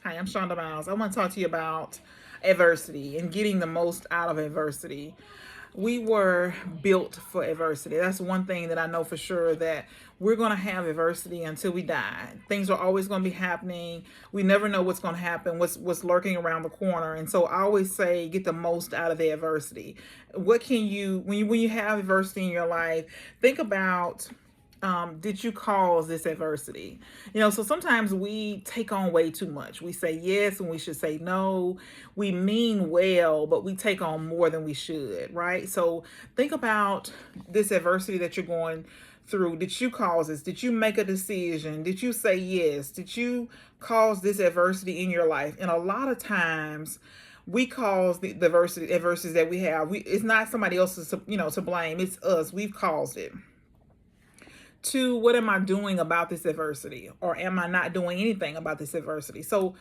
Hi, I'm Shonda Miles. I want to talk to you about adversity and getting the most out of adversity. We were built for adversity. That's one thing that I know for sure, that we're going to have adversity until we die. Things are always going to be happening. We never know what's going to happen, what's lurking around the corner. And so I always say get the most out of the adversity. What can you when you have adversity in your life, think about, did you cause this adversity? So sometimes we take on way too much. We say yes when we should say no. We mean well, but we take on more than we should, right? So think about this adversity that you're going through. Did you cause this? Did you make a decision? Did you say yes? Did you cause this adversity in your life? And a lot of times, we cause the adversities that we have. It's not somebody else's, to blame. It's us. We've caused it. To what am I doing about this adversity, or am I not doing anything about this adversity? So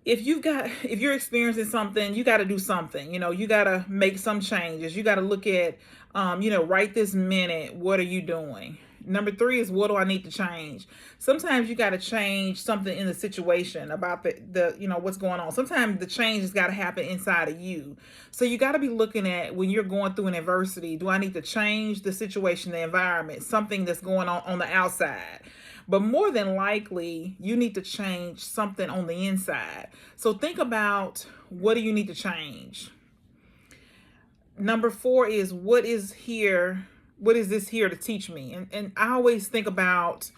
if you're experiencing something, you got to do something. You got to make some changes. You got to look at, right this minute, what are you doing? Number three is, what do I need to change? Sometimes you got to change something in the situation about the what's going on. Sometimes the change has got to happen inside of you. So you got to be looking at, when you're going through an adversity, do I need to change the situation, the environment, something that's going on the outside? But more than likely, you need to change something on the inside. So think about, what do you need to change? Number four is, what is this here to teach me? And I always think about,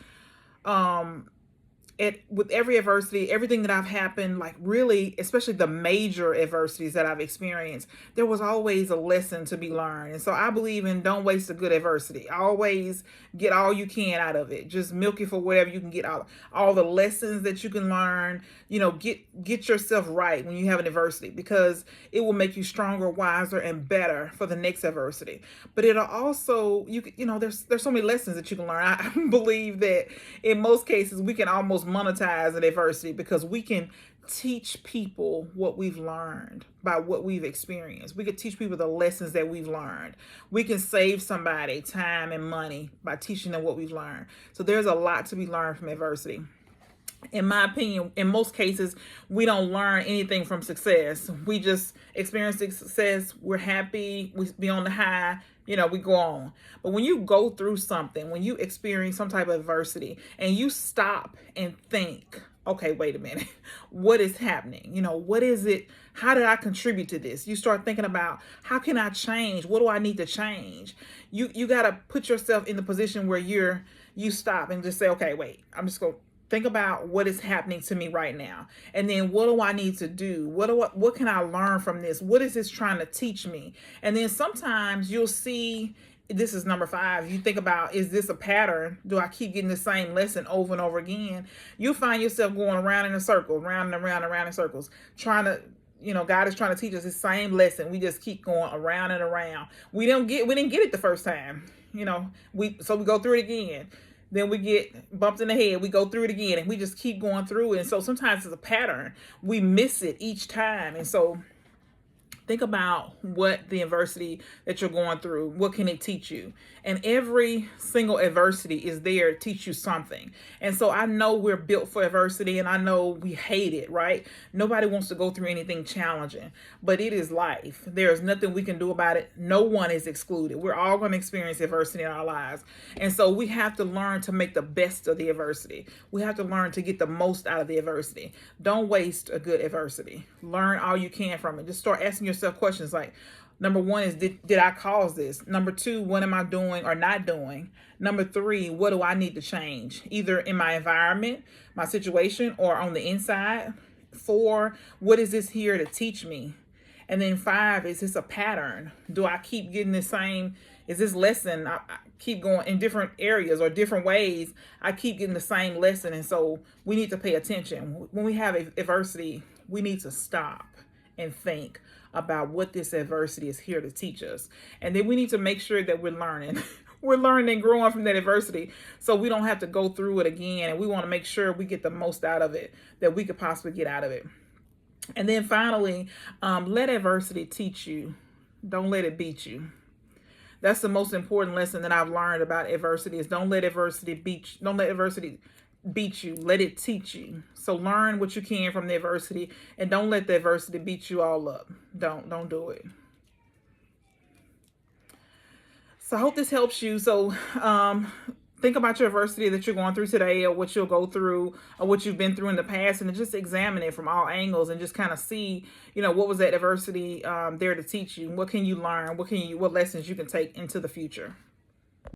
with every adversity, everything that I've happened, like really, especially the major adversities that I've experienced, there was always a lesson to be learned. And so I believe in, don't waste a good adversity. Always get all you can out of it. Just milk it for whatever you can get out. All the lessons that you can learn, get yourself right when you have an adversity, because it will make you stronger, wiser, and better for the next adversity. But it'll also, there's so many lessons that you can learn. I believe that in most cases we can almost monetize an adversity, because we can teach people what we've learned by what we've experienced. We could teach people the lessons that we've learned. We can save somebody time and money by teaching them what we've learned. So there's a lot to be learned from adversity. In my opinion, in most cases, we don't learn anything from success. We just experience success. We're happy. We be on the high. We go on. But when you go through something, when you experience some type of adversity, and you stop and think, okay, wait a minute, what is happening? What is it? How did I contribute to this? You start thinking about, how can I change? What do I need to change? You got to put yourself in the position where you stop and just say, okay, wait, I'm just going to think about what is happening to me right now. And then, what do I need to do? What can I learn from this? What is this trying to teach me? And then sometimes you'll see, this is number five. You think about, is this a pattern? Do I keep getting the same lesson over and over again? You'll find yourself going around in a circle, round and around and around in circles, trying to, God is trying to teach us the same lesson. We just keep going around and around. We didn't get it the first time. We go through it again. Then we get bumped in the head. We go through it again, and we just keep going through it. And so sometimes it's a pattern. We miss it each time. And so think about what the adversity that you're going through, what can it teach you? And every single adversity is there to teach you something. And so I know we're built for adversity, and I know we hate it, right? Nobody wants to go through anything challenging, but it is life. There's nothing we can do about it. No one is excluded. We're all going to experience adversity in our lives. And so we have to learn to make the best of the adversity. We have to learn to get the most out of the adversity. Don't waste a good adversity. Learn all you can from it. Just start asking yourself questions like, number one is, did I cause this? Number two, what am I doing or not doing? Number three, what do I need to change? Either in my environment, my situation, or on the inside. Four, what is this here to teach me? And then five, is this a pattern? Do I keep getting the same? Is this lesson, I keep going in different areas or different ways, I keep getting the same lesson. And so we need to pay attention. When we have adversity, we need to stop and think about what this adversity is here to teach us. And then we need to make sure that we're learning. We're learning and growing from that adversity, so we don't have to go through it again. And we want to make sure we get the most out of it that we could possibly get out of it. And then finally, let adversity teach you. Don't let it beat you. That's the most important lesson that I've learned about adversity, is don't let adversity beat you. Don't let adversity beat you. Let it teach you. So learn what you can from the adversity, and don't let the adversity beat you all up. Don't do it. So I hope this helps you. So think about your adversity that you're going through today, or what you'll go through, or what you've been through in the past, and just examine it from all angles, and just kind of see, what was that adversity there to teach you? What can you learn? What lessons you can take into the future?